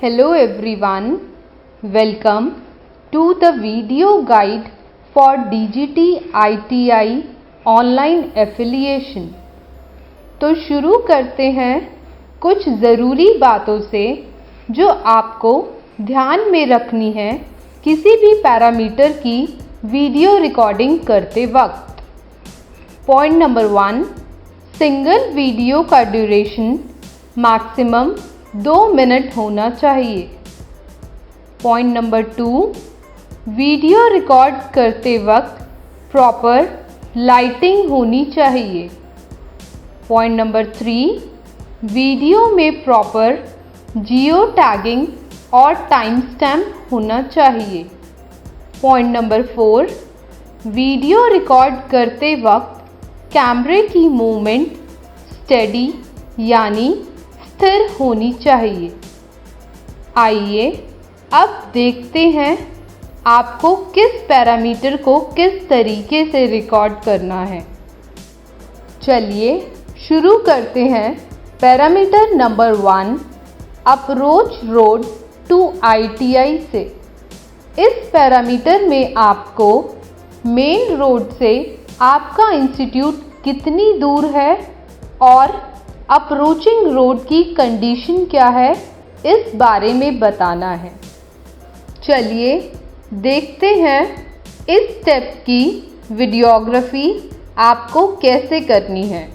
Hello everyone, welcome to the video guide for DGT ITI online affiliation. तो शुरू करते हैं कुछ ज़रूरी बातों से जो आपको ध्यान में रखनी है किसी भी पैरामीटर की वीडियो रिकॉर्डिंग करते वक्त। पॉइंट नंबर 1, सिंगल वीडियो का ड्यूरेशन मैक्सिमम 2 मिनट होना चाहिए। पॉइंट नंबर 2, वीडियो रिकॉर्ड करते वक्त प्रॉपर लाइटिंग होनी चाहिए। पॉइंट नंबर 3, वीडियो में प्रॉपर जियो टैगिंग और टाइम स्टैम्प होना चाहिए। पॉइंट नंबर 4, वीडियो रिकॉर्ड करते वक्त कैमरे की मूवमेंट स्टेडी यानी स्थिर होनी चाहिए। आइए अब देखते हैं आपको किस पैरामीटर को किस तरीके से रिकॉर्ड करना है। चलिए शुरू करते हैं parameter number 1, approach road to ITI से। इस पैरामीटर में आपको मेन रोड से आपका इंस्टीट्यूट कितनी दूर है और अप्रोचिंग रोड की कंडीशन क्या है इस बारे में बताना है। चलिए देखते हैं इस स्टेप की वीडियोग्राफी आपको कैसे करनी है।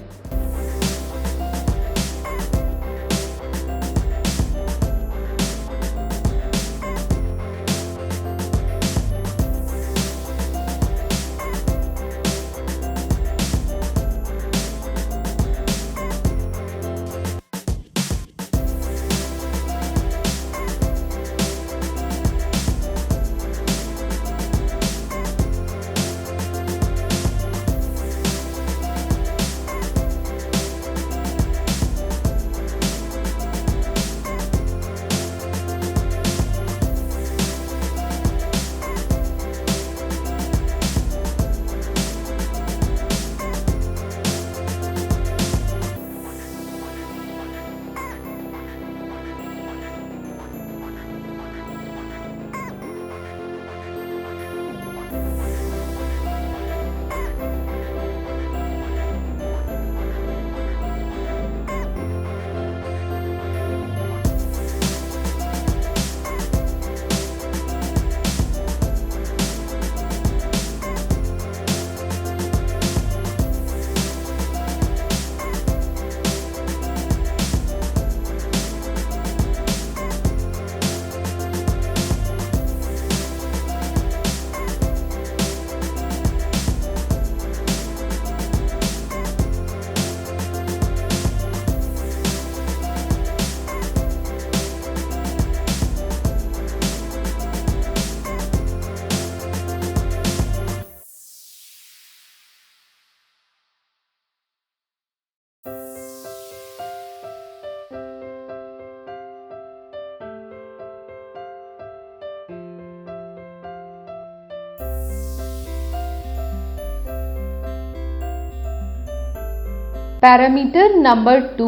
Parameter number 2,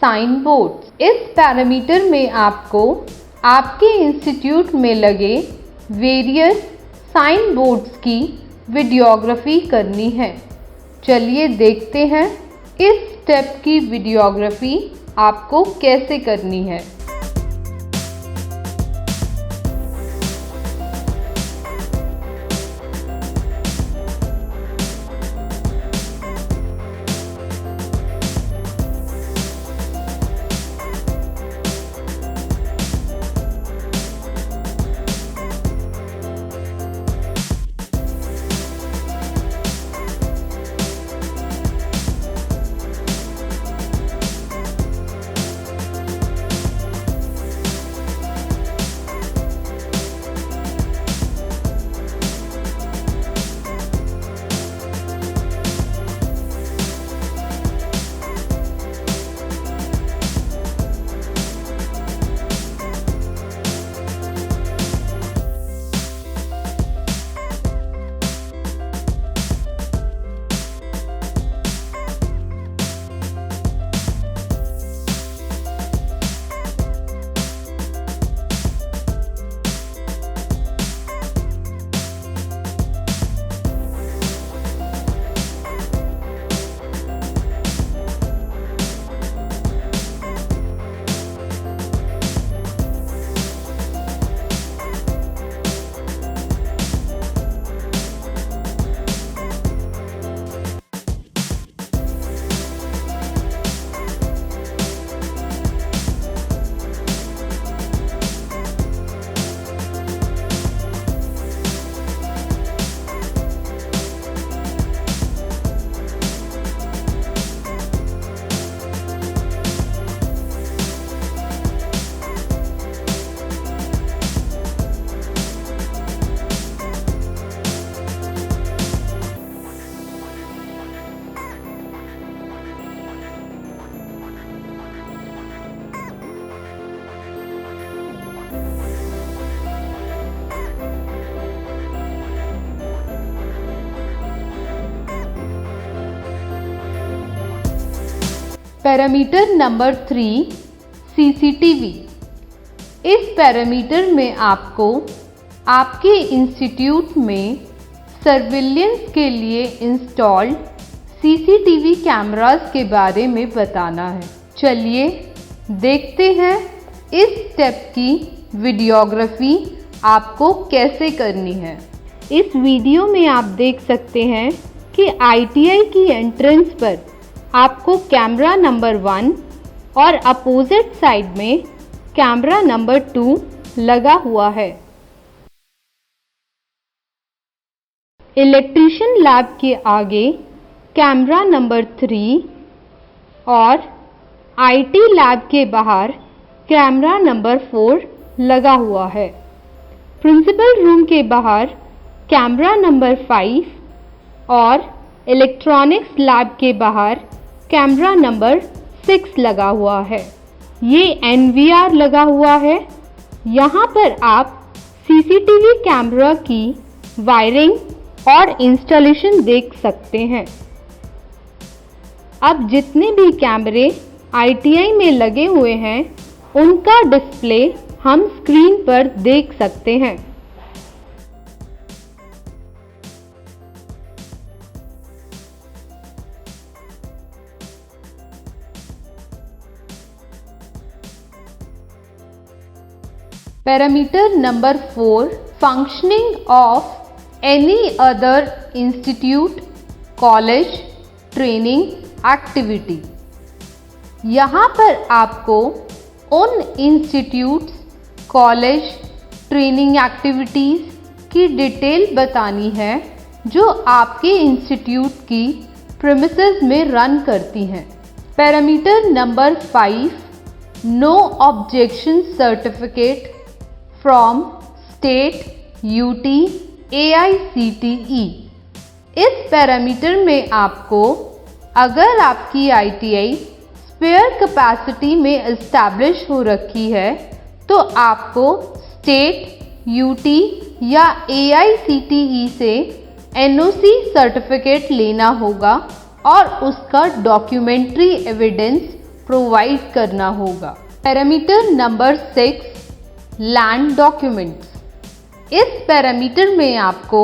sign board. इस पैरामीटर में आपको आपके इंस्टीट्यूट में लगे वेरियस साइन बोर्ड्स की वीडियोग्राफी करनी है। चलिए देखते हैं इस स्टेप की वीडियोग्राफी आपको कैसे करनी है। Parameter number 3 CCTV. इस पैरामीटर में आपको आपके इंस्टीट्यूट में सर्विलेंस के लिए इंस्टॉल्ड सीसीटीवी कैमरास के बारे में बताना है। चलिए देखते हैं इस स्टेप की वीडियोग्राफी आपको कैसे करनी है। इस वीडियो में आप देख सकते हैं कि आईटीआई की एंट्रेंस पर आपको कैमरा नंबर 1 और अपोजिट साइड में कैमरा नंबर 2 लगा हुआ है। इलेक्ट्रीशियन लैब के आगे कैमरा नंबर 3 और आईटी लैब के बाहर कैमरा नंबर 4 लगा हुआ है। प्रिंसिपल रूम के बाहर कैमरा नंबर 5 और इलेक्ट्रॉनिक्स लैब के बाहर कैमरा नंबर 6 लगा हुआ है। ये एनवीआर लगा हुआ है। यहाँ पर आप सीसीटीवी कैमरा की वायरिंग और इंस्टॉलेशन देख सकते हैं। अब जितने भी कैमरे आईटीआई में लगे हुए हैं उनका डिस्प्ले हम स्क्रीन पर देख सकते हैं। Parameter number 4 functioning of any other institute college training activity. यहाँ पर आपको उन इंस्टीट्यूट्स कॉलेज ट्रेनिंग एक्टिविटीज़ की डिटेल बतानी है जो आपके इंस्टीट्यूट की प्रीमिसेस में रन करती हैं। Parameter number 5 no objection certificate from state UT AICTE। इस पैरामीटर में आपको अगर आपकी आईटीआई स्पेयर कैपेसिटी में एस्टैब्लिश हो रखी है तो आपको स्टेट यूटी या AICTE से NOC सर्टिफिकेट लेना होगा और उसका डॉक्यूमेंट्री एविडेंस प्रोवाइड करना होगा। Parameter number 6 land documents. इस पैरामीटर में आपको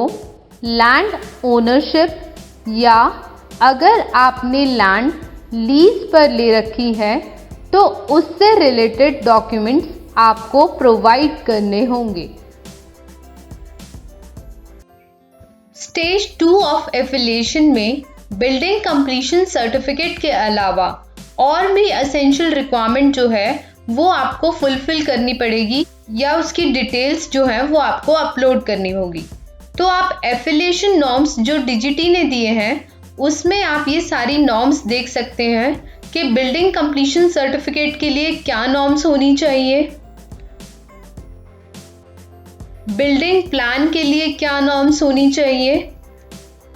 लैंड ओनरशिप या अगर आपने लैंड लीज पर ले रखी है तो उससे रिलेटेड डॉक्यूमेंट्स आपको प्रोवाइड करने होंगे। स्टेज 2 ऑफ एफिलिएशन में बिल्डिंग कंप्लीशन सर्टिफिकेट के अलावा और भी एसेंशियल रिक्वायरमेंट जो है वो आपको फुलफिल करनी पड़ेगी या उसकी डिटेल्स जो है वो आपको अपलोड करनी होगी। तो आप एफिलिएशन नॉर्म्स जो डिजिटी ने दिए हैं उसमें आप ये सारी नॉर्म्स देख सकते हैं कि बिल्डिंग कंप्लीशन सर्टिफिकेट के लिए क्या नॉर्म्स होनी चाहिए, बिल्डिंग प्लान के लिए क्या नॉर्म्स होनी चाहिए,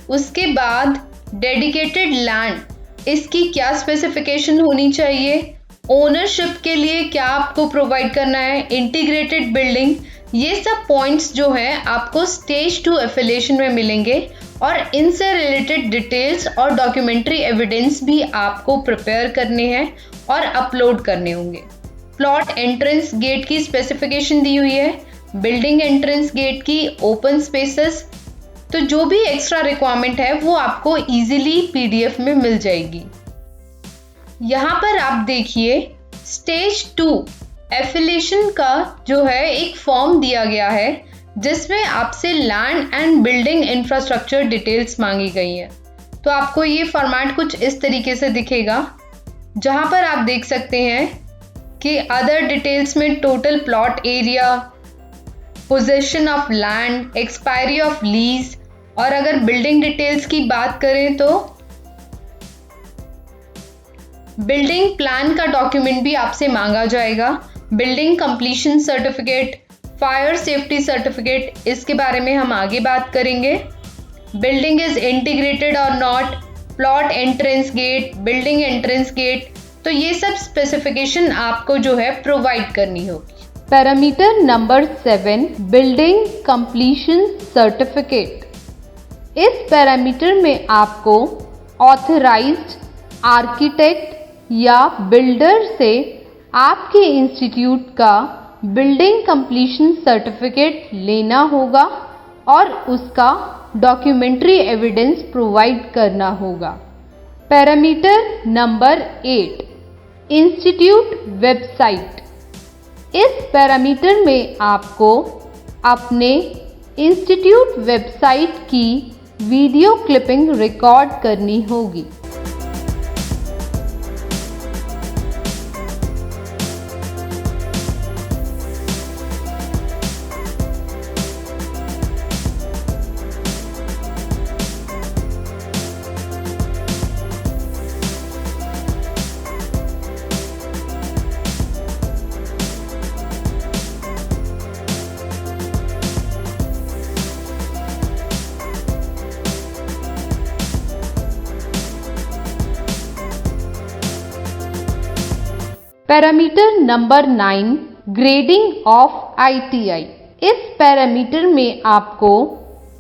उसके बाद डेडिकेटेड लैंड इसकी क्या स्पेसिफिकेशन होनी चाहिए, ओनरशिप के लिए क्या आपको प्रोवाइड करना है, इंटीग्रेटेड बिल्डिंग, ये सब पॉइंट्स जो है आपको स्टेज 2 एफिलिएशन में मिलेंगे और इनसे रिलेटेड डिटेल्स और डॉक्यूमेंट्री एविडेंस भी आपको प्रिपेयर करने हैं और अपलोड करने होंगे। प्लॉट एंट्रेंस गेट की स्पेसिफिकेशन दी हुई है, बिल्डिंग एंट्रेंस गेट की, ओपन स्पेसेस, तो जो भी एक्स्ट्रा रिक्वायरमेंट है वो आपको इजीली PDF में मिल जाएगी। यहाँ पर आप देखिए स्टेज 2 एफिलिएशन का जो है एक फॉर्म दिया गया है जिसमें आपसे land and building infrastructure details मांगी गई है। तो आपको ये फॉर्मेट कुछ इस तरीके से दिखेगा जहाँ पर आप देख सकते हैं कि अदर डिटेल्स में total plot area, position of land, expiry of lease, और अगर बिल्डिंग डिटेल्स की बात करें तो बिल्डिंग प्लान का डॉक्यूमेंट भी आपसे मांगा जाएगा, building completion certificate, fire safety certificate, इसके बारे में हम आगे बात करेंगे। बिल्डिंग इज इंटीग्रेटेड और not, plot entrance gate, building entrance gate, तो ये सब स्पेसिफिकेशन आपको जो है प्रोवाइड करनी होगी। Parameter number 7 building completion certificate. इस पैरामीटर में आपको ऑथराइज्ड आर्किटेक्ट या बिल्डर से आपके इंस्टीट्यूट का बिल्डिंग कंप्लीशन सर्टिफिकेट लेना होगा और उसका डॉक्यूमेंट्री एविडेंस प्रोवाइड करना होगा। Parameter number 8, institute website. इस पैरामीटर में आपको अपने इंस्टीट्यूट वेबसाइट की वीडियो क्लिपिंग रिकॉर्ड करनी होगी। Parameter number 9, grading of ITI। इस पैरामीटर में आपको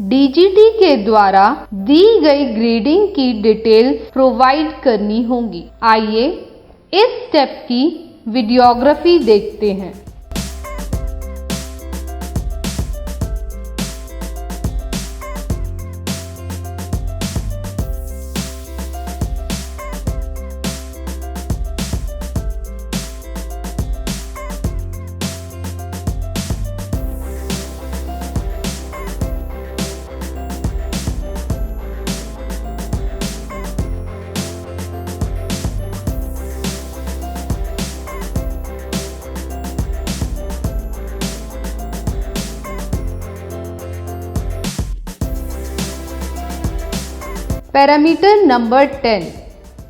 DGT के द्वारा दी गई ग्रेडिंग की डिटेल्स प्रोवाइड करनी होगी। आइए इस स्टेप की वीडियोग्राफी देखते हैं। Parameter number 10,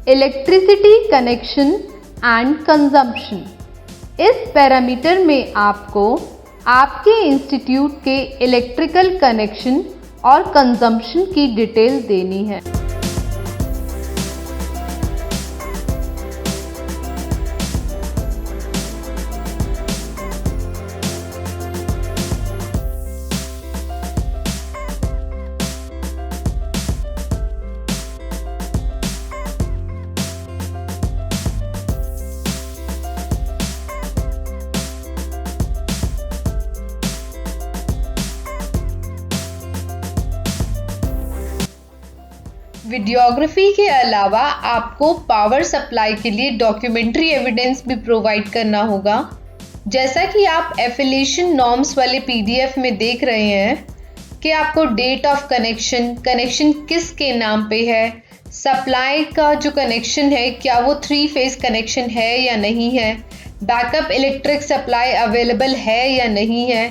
electricity connection and consumption. इस पैरामीटर में आपको आपके इंस्टीट्यूट के इलेक्ट्रिकल कनेक्शन और कंजम्पशन की डिटेल देनी है। वीडियोग्राफी के अलावा आपको पावर सप्लाई के लिए डॉक्यूमेंट्री एविडेंस भी प्रोवाइड करना होगा। जैसा कि आप एफिलिएशन नॉर्म्स वाले PDF में देख रहे हैं कि आपको डेट ऑफ कनेक्शन, कनेक्शन किसके नाम पे है, सप्लाई का जो कनेक्शन है क्या वो 3 फेज कनेक्शन है या नहीं है, बैकअप इलेक्ट्रिक सप्लाई अवेलेबल है या नहीं है।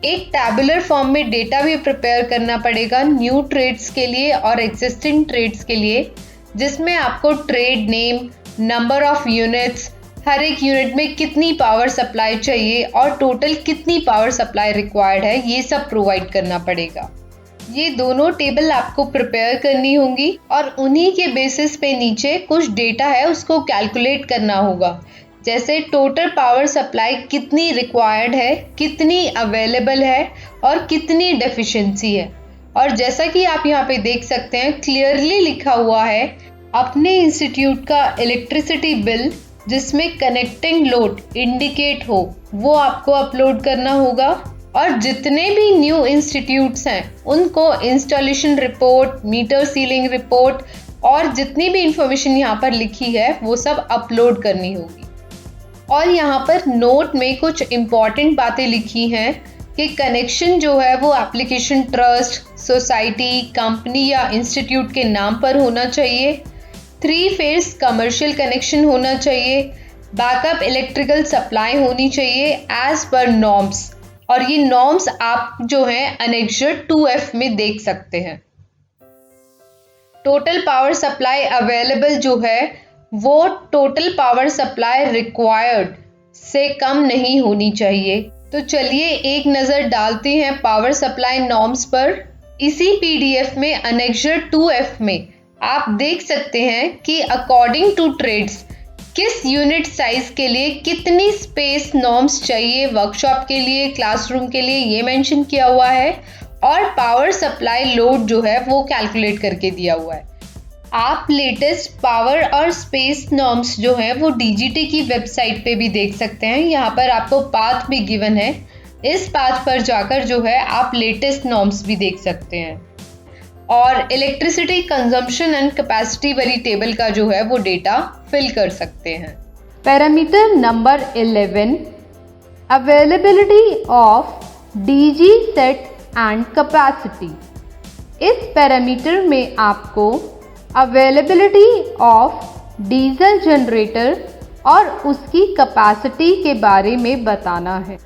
एक टैबुलर फॉर्म में डेटा भी प्रिपेयर करना पड़ेगा न्यू ट्रेड्स के लिए और एग्जिस्टिंग ट्रेड्स के लिए, जिसमें आपको trade name, number of units, हर एक यूनिट में कितनी पावर सप्लाई चाहिए और टोटल कितनी पावर सप्लाई रिक्वायर्ड है, ये सब प्रोवाइड करना पड़ेगा। ये दोनों टेबल आपको प्रिपेयर करनी होंगी और उन्हीं के बेसिस पे नीचे कुछ डेटा है उसको कैलकुलेट करना होगा, जैसे टोटल पावर सप्लाई कितनी रिक्वायर्ड है, कितनी अवेलेबल है और कितनी डेफिशिएंसी है। और जैसा कि आप यहाँ पे देख सकते हैं क्लियरली लिखा हुआ है अपने इंस्टीट्यूट का इलेक्ट्रिसिटी बिल जिसमें कनेक्टिंग लोड इंडिकेट हो वो आपको अपलोड करना होगा। और जितने भी न्यू इंस्टीट्यूट्स हैं उनको installation report, meter sealing report और जितनी भी इंफॉर्मेशन यहाँ पर लिखी है वो सब अपलोड करनी होगी। और यहाँ पर नोट में कुछ इम्पॉर्टेंट बातें लिखी हैं कि कनेक्शन जो है वो एप्लीकेशन ट्रस्ट, सोसाइटी, कंपनी या इंस्टीट्यूट के नाम पर होना चाहिए, 3 फेज कमर्शियल कनेक्शन होना चाहिए, बैकअप इलेक्ट्रिकल सप्लाई होनी चाहिए एज पर नॉर्म्स। और ये नॉर्म्स आप जो है अनेक्सर 2F में देख सकते हैं। टोटल पावर सप्लाई अवेलेबल जो है वो टोटल पावर सप्लाई रिक्वायर्ड से कम नहीं होनी चाहिए। तो चलिए एक नज़र डालते हैं पावर सप्लाई नॉर्म्स पर। इसी PDF में अनेक्सर 2F में आप देख सकते हैं कि अकॉर्डिंग टू ट्रेड्स किस यूनिट साइज के लिए कितनी स्पेस नॉर्म्स चाहिए, वर्कशॉप के लिए, क्लासरूम के लिए, ये मेंशन किया हुआ है। और पावर सप्लाई लोड जो है वो कैलकुलेट करके दिया हुआ है। आप लेटेस्ट पावर और स्पेस नॉर्म्स जो है वो डीजीटी की वेबसाइट पे भी देख सकते हैं। यहाँ पर आपको पाथ भी गिवन है, इस पाथ पर जाकर जो है आप लेटेस्ट नॉर्म्स भी देख सकते हैं और इलेक्ट्रिसिटी कंजम्पशन एंड कैपेसिटी वाली टेबल का जो है वो डेटा फिल कर सकते हैं। Parameter number 11, availability of DG set and capacity. इस पैरामीटर में आपको अवेलेबिलिटी ऑफ डीजल जनरेटर और उसकी कैपेसिटी के बारे में बताना है।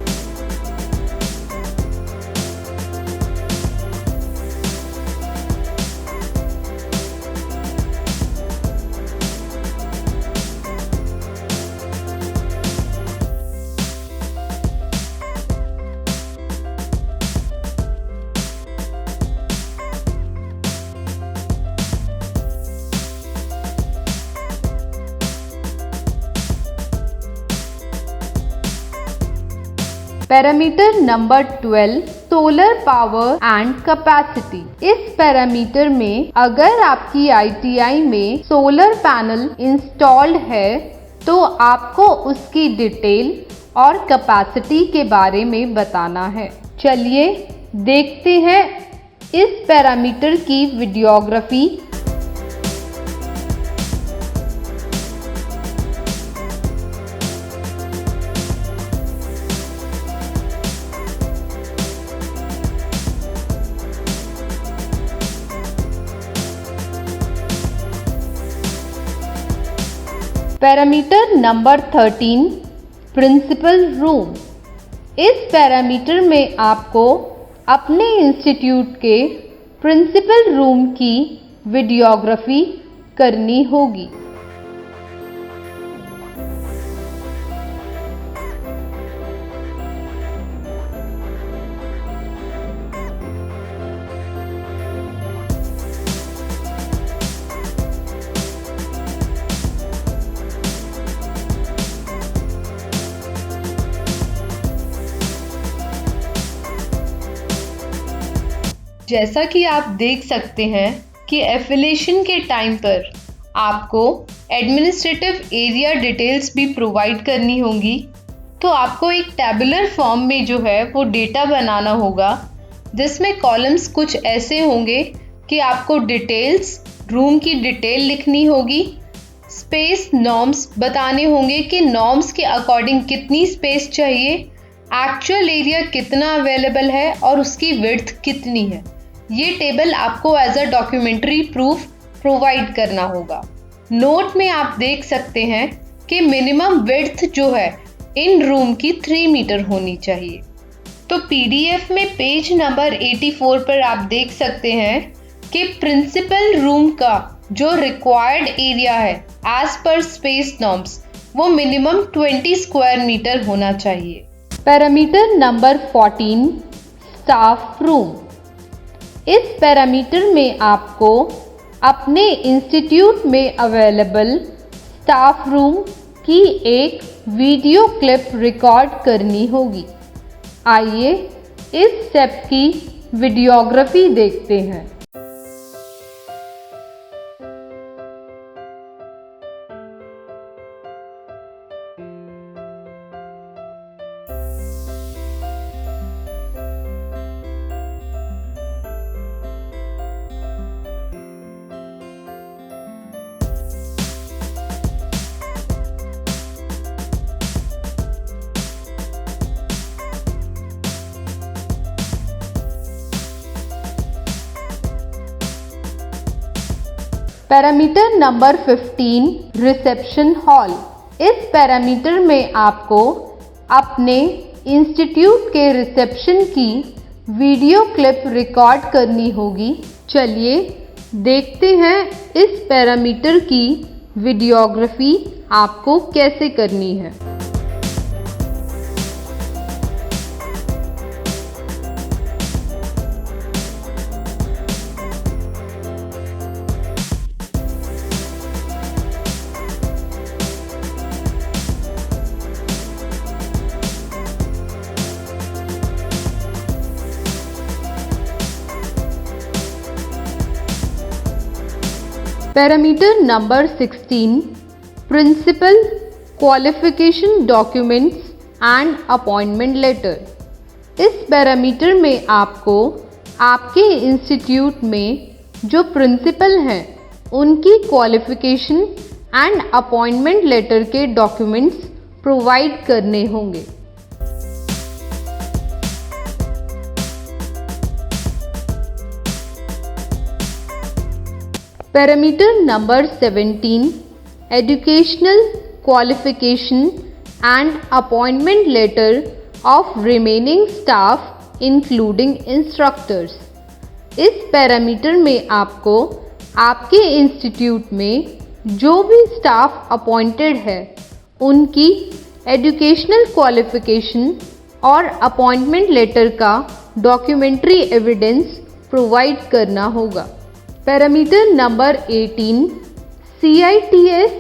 Parameter number 12, solar power and capacity. इस पैरामीटर में अगर आपकी आईटीआई में सोलर पैनल इंस्टॉल्ड है तो आपको उसकी डिटेल और कैपेसिटी के बारे में बताना है। चलिए देखते हैं इस पैरामीटर की videography. Parameter number 13, principal room. इस पैरामीटर में आपको अपने इंस्टीट्यूट के प्रिंसिपल रूम की वीडियोग्राफी करनी होगी। जैसा कि आप देख सकते हैं कि एफिलिएशन के टाइम पर आपको एडमिनिस्ट्रेटिव एरिया डिटेल्स भी प्रोवाइड करनी होंगी। तो आपको एक टेबुलर फॉर्म में जो है वो डेटा बनाना होगा, जिसमें कॉलम्स कुछ ऐसे होंगे कि आपको डिटेल्स, रूम की डिटेल लिखनी होगी, स्पेस नॉर्म्स बताने होंगे कि नॉर्म्स के अकॉर्डिंग कितनी स्पेस चाहिए, एक्चुअल एरिया कितना अवेलेबल है और उसकी विड्थ कितनी है। ये टेबल आपको as a documentary proof provide करना होगा। नोट में आप देख सकते हैं कि मिनिमम विड्थ जो है इन रूम की 3 मीटर होनी चाहिए। तो पीडीएफ में पेज नंबर 84 पर आप देख सकते हैं कि प्रिंसिपल रूम का जो रिक्वायर्ड एरिया है एज पर स्पेस नॉर्म्स वो मिनिमम 20 स्क्वायर मीटर होना चाहिए। Parameter number 14, staff room. इस पैरामीटर में आपको अपने इंस्टीट्यूट में अवेलेबल स्टाफ रूम की एक वीडियो क्लिप रिकॉर्ड करनी होगी। आइए इस स्टेप की वीडियोग्राफी देखते हैं। Parameter number 15, reception hall. इस पैरामीटर में आपको अपने इंस्टीट्यूट के रिसेप्शन की वीडियो क्लिप रिकॉर्ड करनी होगी। चलिए देखते हैं इस पैरामीटर की वीडियोग्राफी आपको कैसे करनी है। Parameter number 16 principal qualification documents and appointment letter. इस पैरामीटर में आपको आपके इंस्टीट्यूट में जो प्रिंसिपल हैं उनकी क्वालिफिकेशन एंड अपॉइंटमेंट लेटर के डॉक्यूमेंट्स प्रोवाइड करने होंगे। Parameter number 17 educational qualification and appointment letter of remaining staff including instructors. इस पैरामीटर में आपको आपके इंस्टीट्यूट में जो भी स्टाफ अपॉइंटेड है उनकी एजुकेशनल क्वालिफिकेशन और अपॉइंटमेंट लेटर का डॉक्यूमेंट्री एविडेंस प्रोवाइड करना होगा। Parameter number 18 CITS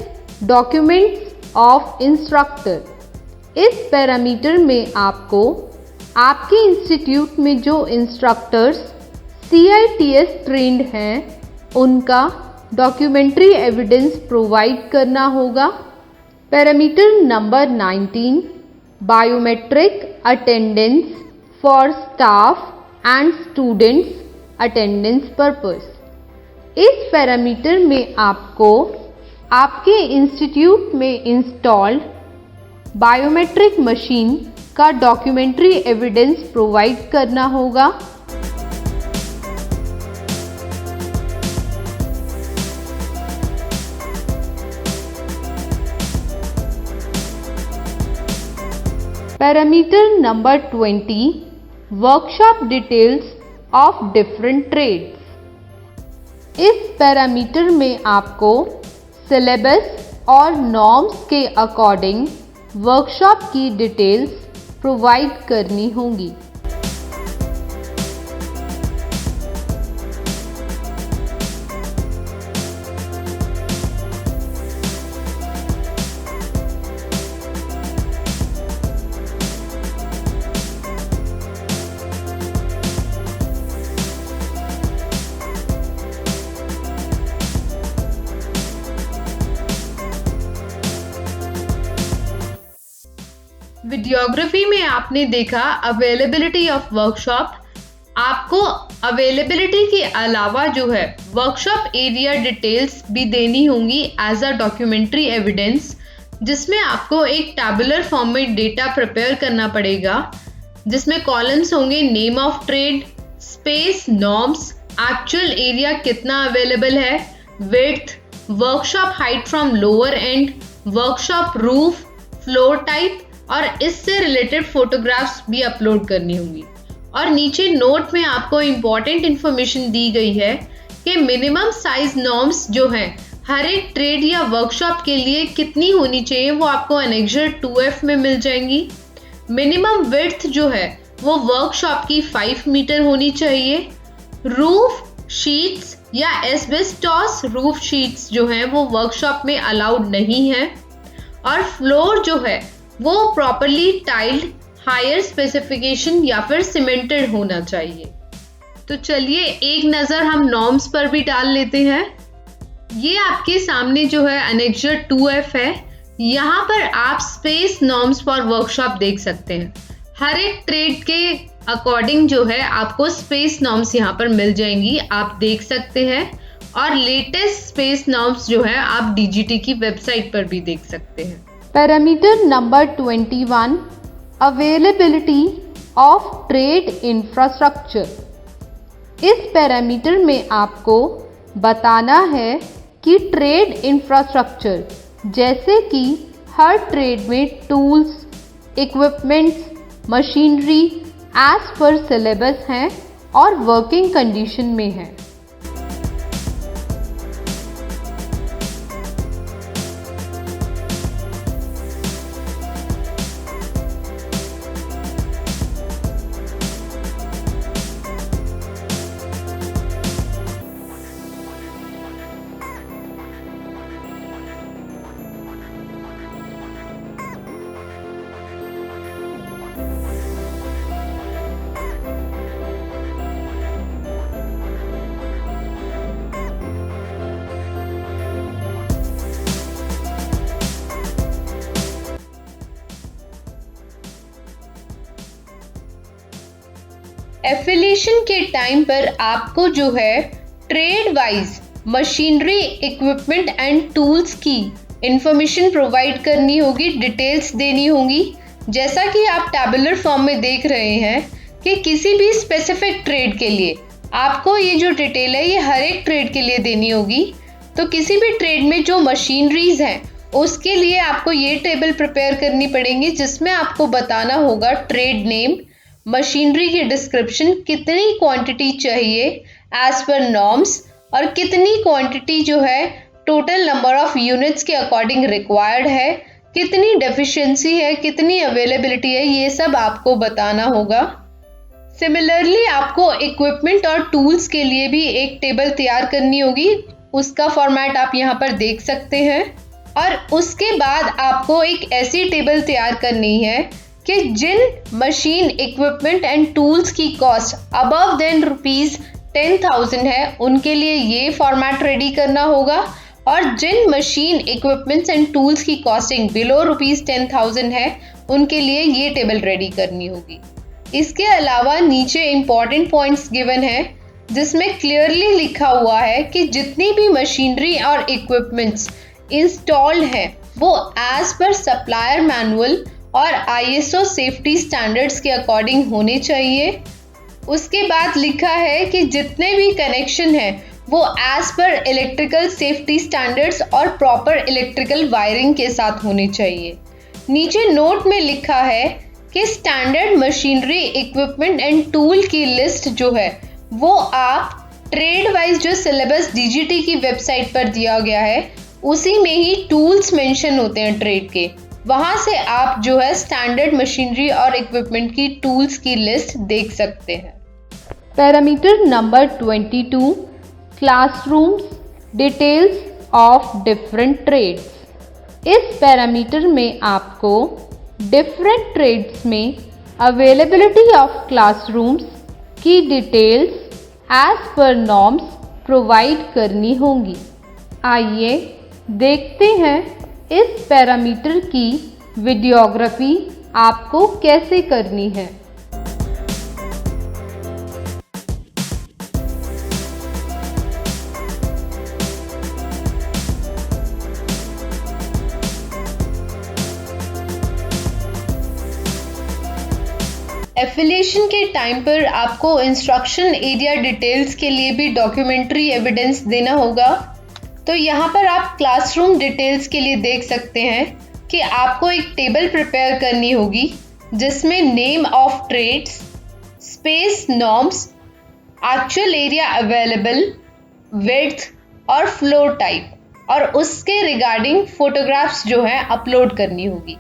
documents of instructor. इस पैरामीटर में आपको आपके इंस्टीट्यूट में जो इंस्ट्रक्टर्स CITS ट्रेंड हैं उनका डॉक्यूमेंट्री एविडेंस प्रोवाइड करना होगा। Parameter number 19 biometric attendance for staff and students attendance purpose. इस पैरामीटर में आपको आपके इंस्टीट्यूट में इंस्टॉल्ड बायोमेट्रिक मशीन का डॉक्यूमेंट्री एविडेंस प्रोवाइड करना होगा। Parameter number 20 workshop details of different trades. इस पैरामीटर में आपको सिलेबस और नॉर्म्स के अकॉर्डिंग वर्कशॉप की डिटेल्स प्रोवाइड करनी होंगी। वीडियोग्राफी में आपने देखा अवेलेबिलिटी ऑफ वर्कशॉप। आपको अवेलेबिलिटी के अलावा जो है वर्कशॉप एरिया डिटेल्स भी देनी होंगी एज अ डॉक्यूमेंट्री एविडेंस, जिसमें आपको एक टैबुलर फॉर्म में डेटा प्रिपेयर करना पड़ेगा, जिसमें कॉलम्स होंगे name of trade, space, norms, actual area कितना अवेलेबल है, width, workshop height from lower and, workshop roof, floor type और इससे रिलेटेड फोटोग्राफ्स भी अपलोड करनी होंगी। और नीचे नोट में आपको इम्पॉर्टेंट इंफॉर्मेशन दी गई है कि मिनिमम साइज नॉर्म्स जो हैं हर एक ट्रेड या वर्कशॉप के लिए कितनी होनी चाहिए, वो आपको एनेक्सर 2F में मिल जाएंगी। मिनिमम विड्थ जो है वो वर्कशॉप की 5 मीटर होनी चाहिए। रूफ शीट्स या एस्बेस्टॉस रूफ शीट्स जो हैं वो वर्कशॉप में अलाउड नहीं है। और फ्लोर जो है वो प्रॉपरली टाइल्ड, हायर स्पेसिफिकेशन या फिर सीमेंटेड होना चाहिए। तो चलिए एक नज़र हम नॉर्म्स पर भी डाल लेते हैं। ये आपके सामने जो है एनेक्सर 2F है। यहाँ पर आप स्पेस नॉर्म्स फॉर वर्कशॉप देख सकते हैं। हर एक ट्रेड के अकॉर्डिंग जो है आपको स्पेस नॉर्म्स यहाँ पर मिल जाएंगी, आप देख सकते हैं। और लेटेस्ट स्पेस नॉर्म्स जो है आप DGT की वेबसाइट पर भी देख सकते हैं। Parameter number 21 availability of trade infrastructure. इस पैरामीटर में आपको बताना है कि ट्रेड इंफ्रास्ट्रक्चर जैसे कि हर ट्रेड में tools, equipments, machinery as per syllabus हैं और वर्किंग कंडीशन में हैं। एफिलिएशन के टाइम पर आपको जो है trade wise machinery, equipment and tools की इंफॉर्मेशन प्रोवाइड करनी होगी, डिटेल्स देनी होंगी। जैसा कि आप टैबुलर फॉर्म में देख रहे हैं कि किसी भी स्पेसिफिक ट्रेड के लिए आपको ये जो डिटेल है ये हर एक ट्रेड के लिए देनी होगी। तो किसी भी ट्रेड में जो मशीनरीज हैं उसके लिए आपको ये टेबल प्रिपेयर करनी पड़ेगी, जिसमें आपको बताना होगा ट्रेड नेम, मशीनरी की डिस्क्रिप्शन, कितनी क्वांटिटी चाहिए एज पर नॉर्म्स, और कितनी क्वांटिटी जो है टोटल नंबर ऑफ यूनिट्स के अकॉर्डिंग रिक्वायर्ड है, कितनी डेफिशिएंसी है, कितनी अवेलेबिलिटी है, ये सब आपको बताना होगा। सिमिलरली आपको इक्विपमेंट और टूल्स के लिए भी एक टेबल तैयार करनी होगी, उसका फॉर्मेट आप यहाँ पर देख सकते हैं। और उसके बाद आपको एक ऐसी टेबल तैयार करनी है कि जिन मशीन, इक्विपमेंट एंड टूल्स की कॉस्ट अबव देन ₹10,000 है उनके लिए ये फॉर्मेट रेडी करना होगा, और जिन मशीन, इक्विपमेंट्स एंड टूल्स की कॉस्टिंग बिलो ₹10,000 है उनके लिए ये टेबल रेडी करनी होगी। इसके अलावा नीचे इंपॉर्टेंट पॉइंट्स गिवन है जिसमें क्लियरली लिखा हुआ है कि जितनी भी मशीनरी और इक्विपमेंट्स इंस्टॉल्ड है वो एज पर सप्लायर मैनुअल और ISO सेफ्टी स्टैंडर्ड्स के अकॉर्डिंग होने चाहिए। उसके बाद लिखा है कि जितने भी कनेक्शन है वो as per electrical safety standards और प्रॉपर इलेक्ट्रिकल वायरिंग के साथ होने चाहिए। नीचे नोट में लिखा है कि standard machinery, equipment and tool की लिस्ट जो है वो आप ट्रेड वाइज जो सिलेबस DGT की वेबसाइट पर दिया गया है उसी में ही टूल्स मेंशन होते हैं ट्रेड के, वहां से आप जो है स्टैंडर्ड मशीनरी और इक्विपमेंट की टूल्स की लिस्ट देख सकते हैं। Parameter number 22, classrooms, details of different trades. इस पैरामीटर में आपको डिफरेंट ट्रेड्स में अवेलेबिलिटी ऑफ क्लासरूम्स की details as per norms provide करनी होंगी। आइए देखते हैं इस पैरामीटर की वीडियोग्राफी आपको कैसे करनी है। एफिलिएशन के टाइम पर आपको इंस्ट्रक्शन एरिया डिटेल्स के लिए भी डॉक्यूमेंट्री एविडेंस देना होगा। तो यहाँ पर आप क्लासरूम डिटेल्स के लिए देख सकते हैं कि आपको एक टेबल प्रिपेयर करनी होगी जिसमें name of trades, space norms, actual area available, width और फ्लोर टाइप, और उसके रिगार्डिंग फोटोग्राफ्स जो है अपलोड करनी होगी।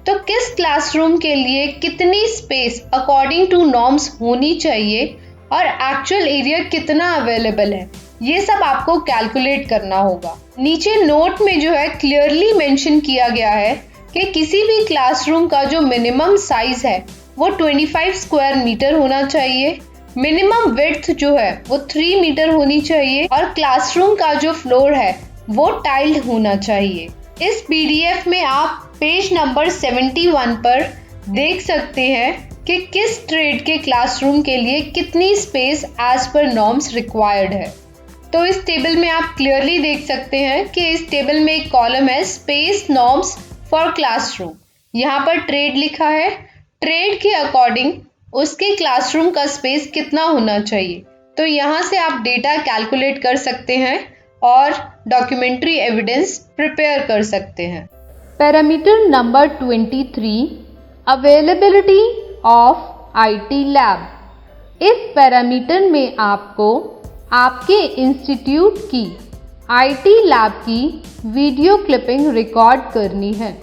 तो किस क्लासरूम के लिए कितनी स्पेस अकॉर्डिंग टू नॉर्म्स होनी चाहिए और एक्चुअल एरिया कितना अवेलेबल है, ये सब आपको कैलकुलेट करना होगा। नीचे नोट में जो है क्लियरली मेंशन किया गया है कि किसी भी क्लासरूम का जो मिनिमम साइज है वो 25 स्क्वायर मीटर होना चाहिए, मिनिमम विड्थ जो है वो 3 मीटर होनी चाहिए, और क्लासरूम का जो फ्लोर है वो टाइल्ड होना चाहिए। इस PDF में आप पेज नंबर 71 पर देख सकते हैं कि किस ट्रेड के क्लासरूम के लिए कितनी space as per norms required है। तो इस टेबल में आप क्लियरली देख सकते हैं कि इस टेबल में एक कॉलम है स्पेस नॉर्म्स फॉर क्लासरूम। यहाँ पर ट्रेड लिखा है, ट्रेड के अकॉर्डिंग उसके क्लासरूम का स्पेस कितना होना चाहिए। तो यहाँ से आप डेटा कैलकुलेट कर सकते हैं और डॉक्यूमेंट्री एविडेंस प्रिपेयर कर सकते हैं। Parameter number 23, availability of IT lab. इस पैरामीटर में आपको आपके इंस्टीट्यूट की IT लैब की वीडियो क्लिपिंग रिकॉर्ड करनी है।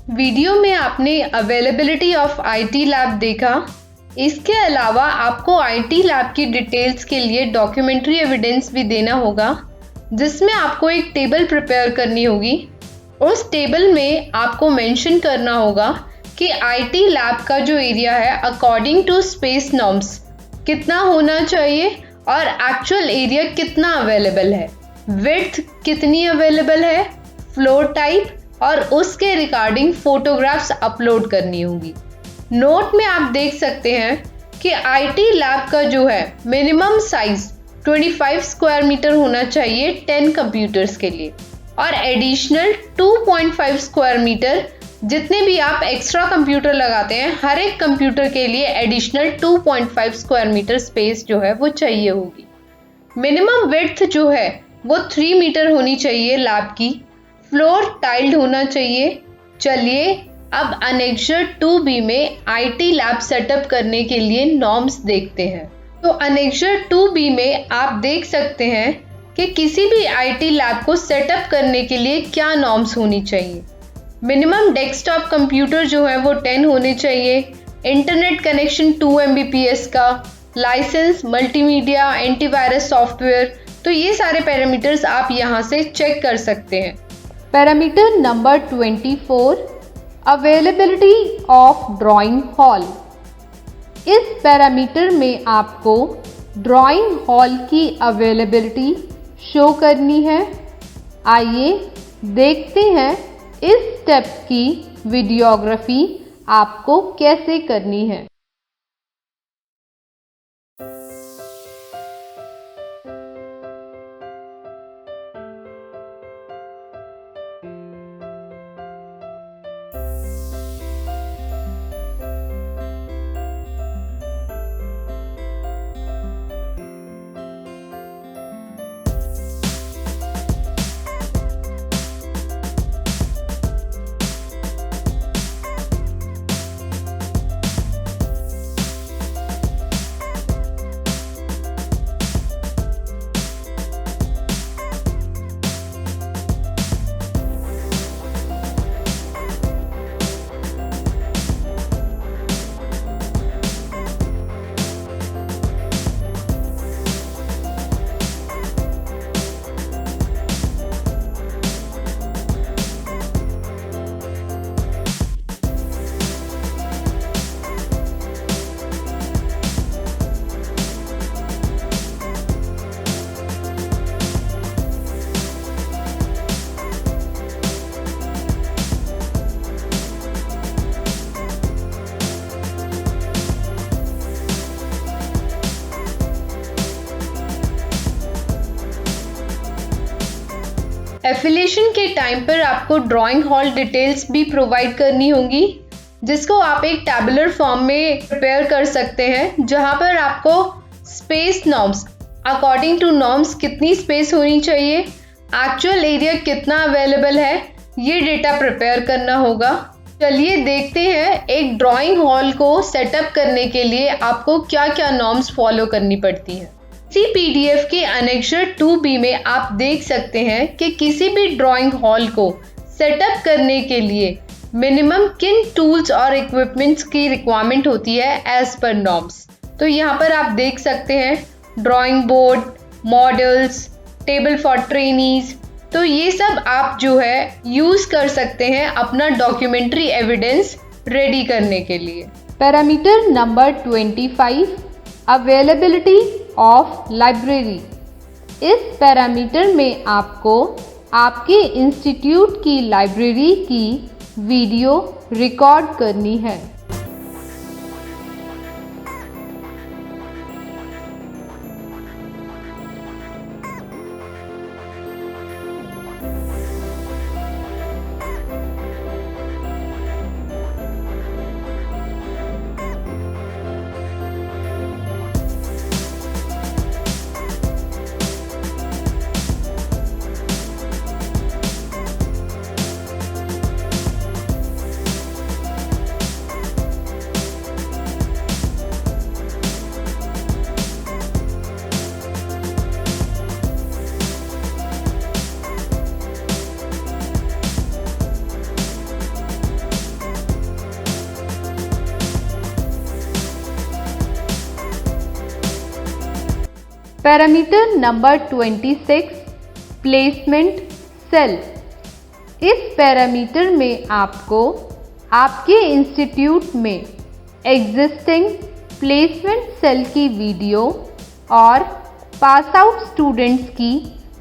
वीडियो में आपने अवेलेबिलिटी ऑफ आईटी लैब देखा। इसके अलावा आपको आईटी लैब की डिटेल्स के लिए डॉक्यूमेंट्री एविडेंस भी देना होगा, जिसमें आपको एक टेबल प्रिपेयर करनी होगी। उस टेबल में आपको मेंशन करना होगा कि आईटी लैब का जो एरिया है अकॉर्डिंग टू स्पेस नॉर्म्स कितना होना चाहिए और एक्चुअल एरिया कितना अवेलेबल है, विड्थ कितनी अवेलेबल है, फ्लोर टाइप और उसके रिगार्डिंग फोटोग्राफ्स अपलोड करनी होगी। नोट में आप देख सकते हैं कि आईटी लैब का जो है मिनिमम साइज 25 स्क्वायर मीटर होना चाहिए 10 कंप्यूटर्स के लिए, और एडिशनल 2.5 स्क्वायर मीटर जितने भी आप एक्स्ट्रा कंप्यूटर लगाते हैं हर एक कंप्यूटर के लिए एडिशनल 2.5 स्क्वायर मीटर स्पेस जो है वो चाहिए होगी। मिनिमम विड्थ जो है वो 3 मीटर होनी चाहिए लैब की। फ्लोर टाइल्ड होना चाहिए। चलिए अब अनेक्सर 2B में आईटी लैब सेटअप करने के लिए नॉर्म्स देखते हैं। तो अनेक्सर 2B में आप देख सकते हैं कि किसी भी आईटी लैब को सेटअप करने के लिए क्या नॉर्म्स होनी चाहिए। मिनिमम डेस्कटॉप कंप्यूटर जो है वो 10 होने चाहिए, इंटरनेट कनेक्शन 2 Mbps का, लाइसेंस, मल्टीमीडिया, एंटीवायरस सॉफ्टवेयर। तो ये सारे पैरामीटर्स आप यहाँ से चेक कर सकते हैं। Parameter number 24, availability of drawing hall. इस पैरामीटर में आपको ड्राइंग हॉल की अवेलेबिलिटी शो करनी है। आइए देखते हैं इस स्टेप की वीडियोग्राफी आपको कैसे करनी है। एफिलिएशन के टाइम पर आपको ड्राइंग हॉल डिटेल्स भी प्रोवाइड करनी होगी, जिसको आप एक टैबुलर फॉर्म में प्रिपेयर कर सकते हैं, जहां पर आपको space norms according to norms कितनी स्पेस होनी चाहिए, एक्चुअल एरिया कितना अवेलेबल है, ये डेटा प्रिपेयर करना होगा। चलिए देखते हैं एक ड्राइंग हॉल को सेटअप करने के लिए आपको क्या क्या नॉर्म्स फॉलो करनी पड़ती हैं। इसी पीडीएफ के अनेक्सर 2B में आप देख सकते हैं कि किसी भी ड्राइंग हॉल को सेटअप करने के लिए मिनिमम किन टूल्स और इक्विपमेंट्स की रिक्वायरमेंट होती है एज पर नॉर्म्स। तो यहाँ पर आप देख सकते हैं drawing board, models, table for trainees. तो ये सब आप जो है यूज कर सकते हैं अपना डॉक्यूमेंट्री एविडेंस रेडी करने के लिए। Parameter number 25, availability of library. इस पैरामीटर में आपको आपके इंस्टीट्यूट की लाइब्रेरी की वीडियो रिकॉर्ड करनी है। Parameter number 26 placement cell. इस पैरामीटर में आपको आपके इंस्टीट्यूट में एग्जिस्टिंग प्लेसमेंट सेल की वीडियो और पास आउट स्टूडेंट्स की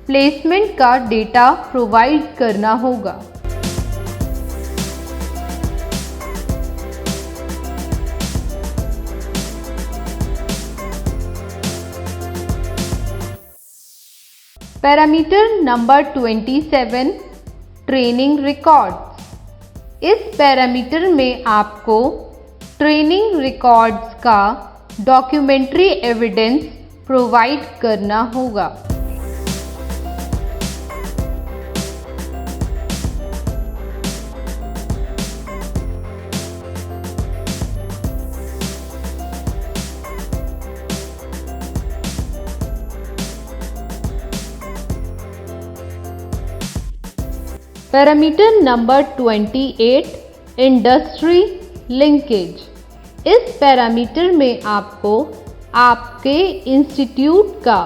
प्लेसमेंट का डेटा प्रोवाइड करना होगा। Parameter number 27 training records. इस पैरामीटर में आपको ट्रेनिंग रिकॉर्ड्स का डॉक्यूमेंट्री एविडेंस प्रोवाइड करना होगा। Parameter number 28 industry linkage. इस पैरामीटर में आपको आपके इंस्टीट्यूट का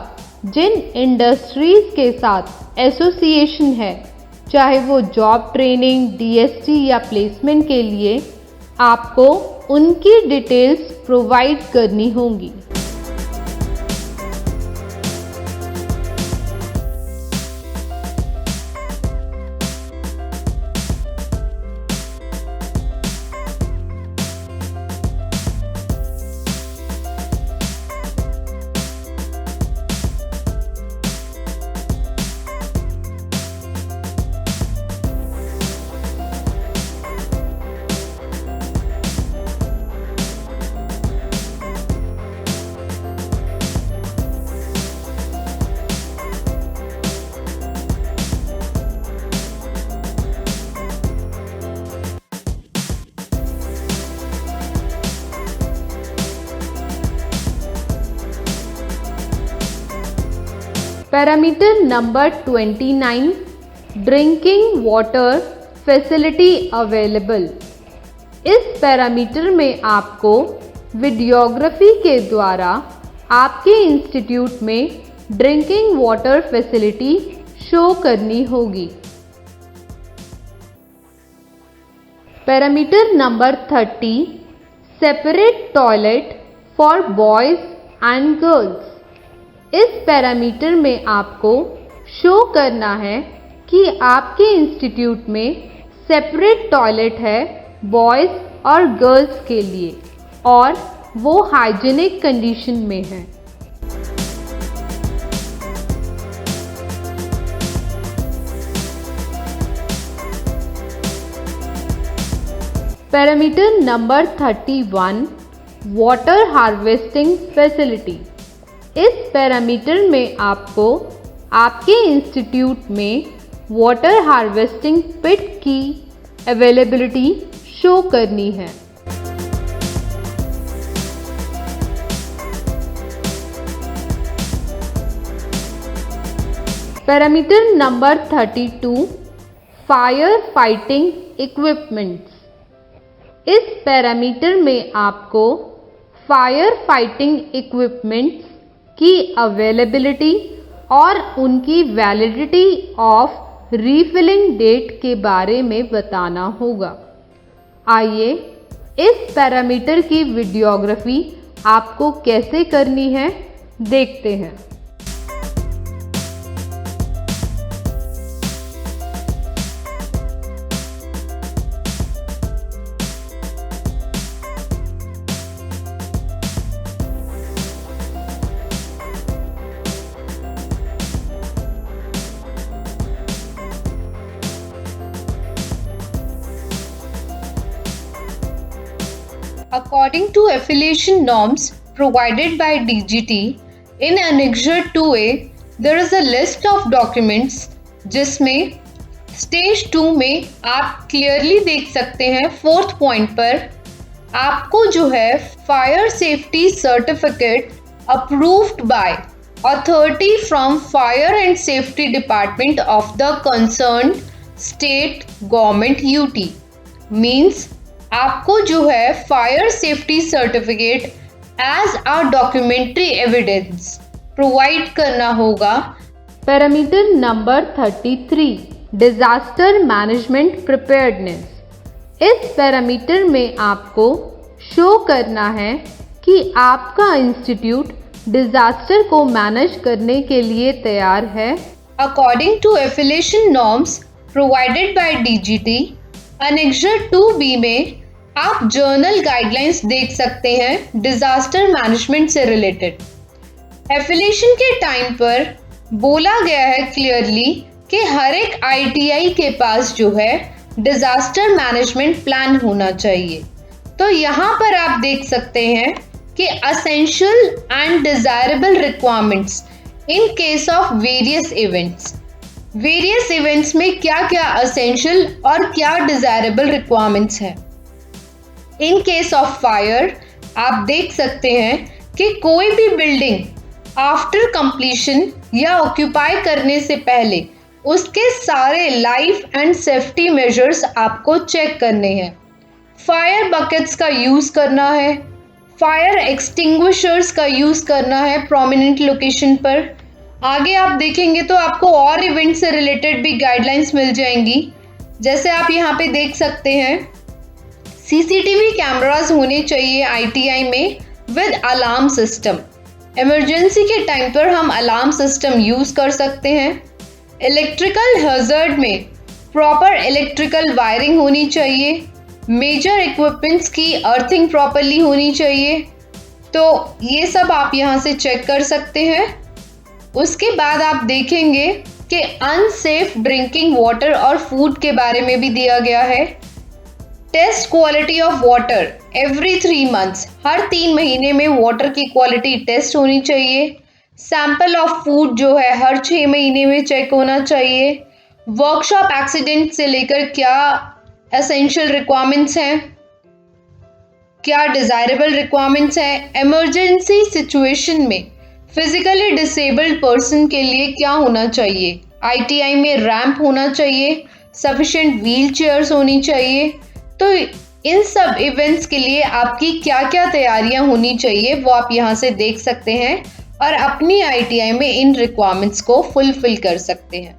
जिन इंडस्ट्रीज के साथ एसोसिएशन है, चाहे वो जॉब ट्रेनिंग, डीएसटी या प्लेसमेंट के लिए, आपको उनकी डिटेल्स प्रोवाइड करनी होंगी। Parameter number 29 drinking water facility available. इस पैरामीटर में आपको वीडियोग्राफी के द्वारा आपके इंस्टीट्यूट में ड्रिंकिंग वाटर फैसिलिटी शो करनी होगी। Parameter number 30 separate toilet for boys and girls. इस पैरामीटर में आपको शो करना है कि आपके इंस्टीट्यूट में सेपरेट टॉयलेट है बॉयज़ और गर्ल्स के लिए और वो हाइजीनिक कंडीशन में है। Parameter number 31 water harvesting facility. इस पैरामीटर में आपको आपके इंस्टीट्यूट में वाटर हार्वेस्टिंग पिट की अवेलेबिलिटी शो करनी है। Parameter number 32 fire fighting equipments. इस पैरामीटर में आपको फायर फाइटिंग इक्विपमेंट्स की अवेलेबिलिटी और उनकी वैलिडिटी ऑफ रीफिलिंग डेट के बारे में बताना होगा। आइए इस पैरामीटर की वीडियोग्राफी आपको कैसे करनी है देखते हैं। According to affiliation norms provided by DGT, in Annexure 2A, there is a list of documents जिसमें स्टेज 2 में आप क्लियरली देख सकते हैं 4th पॉइंट पर आपको जो है fire safety certificate approved by authority from fire and safety department of the concern state government UT means आपको जो है fire safety certificate as a documentary evidence provide करना होगा। Parameter number 33, disaster management preparedness. इस parameter में आपको show करना है कि आपका इंस्टीट्यूट डिजास्टर को मैनेज करने के लिए तैयार है। According to affiliation norms provided by DGT, annexure 2B में आप जर्नल गाइडलाइंस देख सकते हैं डिजास्टर मैनेजमेंट से रिलेटेड। एफिलिएशन के टाइम पर बोला गया है क्लियरली कि हर एक ITI के पास जो है डिजास्टर मैनेजमेंट प्लान होना चाहिए। तो यहाँ पर आप देख सकते हैं कि essential and desirable requirements in case of various events. Various events में क्या क्या असेंशियल और क्या डिजायरेबल रिक्वायरमेंट्स हैं। इन केस ऑफ फायर आप देख सकते हैं कि कोई भी बिल्डिंग आफ्टर कंप्लीशन या ऑक्यूपाई करने से पहले उसके सारे लाइफ एंड सेफ्टी मेजर्स आपको चेक करने हैं। फायर बकेट्स का यूज़ करना है, फायर एक्सटिंग्विशर्स का यूज़ करना है प्रोमिनेंट लोकेशन पर। आगे आप देखेंगे तो आपको और इवेंट से रिलेटेड भी गाइडलाइंस मिल जाएंगी। जैसे आप यहाँ पे देख सकते हैं CCTV कैमरास होने चाहिए ITI में विद अलार्म सिस्टम। इमरजेंसी के टाइम पर हम अलार्म सिस्टम यूज़ कर सकते हैं। इलेक्ट्रिकल हैज़र्ड में प्रॉपर इलेक्ट्रिकल वायरिंग होनी चाहिए। मेजर इक्विपमेंट्स की अर्थिंग प्रॉपरली होनी चाहिए। तो ये सब आप यहाँ से चेक कर सकते हैं। उसके बाद आप देखेंगे कि अनसेफ ड्रिंकिंग वाटर और फूड के बारे में भी दिया गया है। Test quality of water every 3 months, हर 3 महीने में वाटर की क्वालिटी टेस्ट होनी चाहिए। सैंपल ऑफ फूड जो है हर 6 महीने में चेक होना चाहिए। वर्कशॉप एक्सीडेंट से लेकर क्या एसेंशियल रिक्वायरमेंट्स हैं, क्या डिजायरेबल रिक्वायरमेंट्स हैं। इमरजेंसी सिचुएशन में फिजिकली डिसेबल्ड पर्सन के लिए क्या होना चाहिए। ITI में रैंप होना चाहिए, सफिशिएंट व्हील चेयर्स होनी चाहिए। तो इन सब इवेंट्स के लिए आपकी क्या क्या तैयारियां होनी चाहिए वो आप यहाँ से देख सकते हैं और अपनी ITI में इन रिक्वायरमेंट्स को फुलफिल कर सकते हैं।